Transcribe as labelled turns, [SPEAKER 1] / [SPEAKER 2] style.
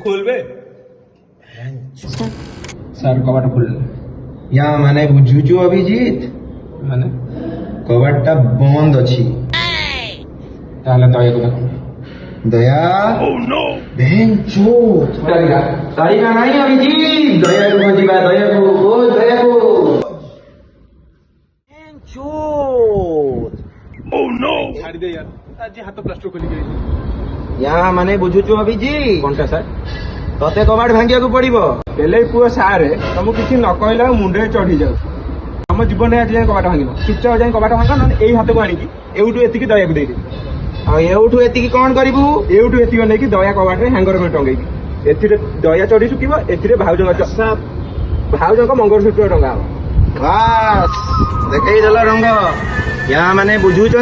[SPEAKER 1] খুলবে?
[SPEAKER 2] স্যার কবাট খুললে
[SPEAKER 3] ইয়া মানে বুঝুଛୁ অভিজিৎ
[SPEAKER 2] মানে
[SPEAKER 3] কবাটটা বন্ধ ଅଛି
[SPEAKER 2] তাহলে দয়া করে
[SPEAKER 3] দয়া বেঞ্চো তারিকা নাই অভিজিৎ দয়াକୁ ଖୋଜିବା ଦୟାକୁ ଓ ଦୟାକୁ ବେঞ্চো
[SPEAKER 1] ଛାଡି ଦେ ୟାର ଆଜି ହାତ ପ୍ଲାଷ୍ଟର ଖୋଲି ଯାଇଛି।
[SPEAKER 3] ୟା ମାନେ ବୁଝୁଛୁ ଅଭିଜିତ୍
[SPEAKER 2] କଣଟା ସାର୍
[SPEAKER 3] ତତେ କବାଟ ଭାଙ୍ଗିବାକୁ ପଡିବ
[SPEAKER 1] ହେଲେ ପୁଅ ସାରେ ତମକୁ କିଛି ନ କହିଲା ମୁଣ୍ଡରେ ଚଢି ଯାଉଛି। ଆମ ଜୀବନରେ ଆଜି ଯାଇ କବାଟ ଭାଙ୍ଗିବ ଚୁପଚାପ ଯାଇ କବାଟ ଭାଙ୍ଗ ନହେଲେ ଏଇ ହାତକୁ ଆଣିକି ଏଇଠୁ ଏତିକି ଦୟାକୁ ଦେଇଦେବି।
[SPEAKER 3] ଆଉ ଏଉଠୁ ଏତିକି କଣ କରିବୁ
[SPEAKER 1] ଏଇଠୁ ଏତିକି ନେଇକି ଦୟା କବାଟରେ ହ୍ୟାଙ୍ଗର କରି ଟଙ୍ଗେଇବି। ଏଥିରେ ଦୟା ଚଢି ଶୁଖିବ ଏଥିରେ ଭାଉଜଙ୍କ ମଙ୍ଗଳସୂତ୍ର ଟଙ୍ଗା ହବ।
[SPEAKER 3] ବାସ୍ ଦେଖେଇଦେଲ ରଙ୍ଗ ୟା ମାନେ ବୁଝୁଛନ୍ତି।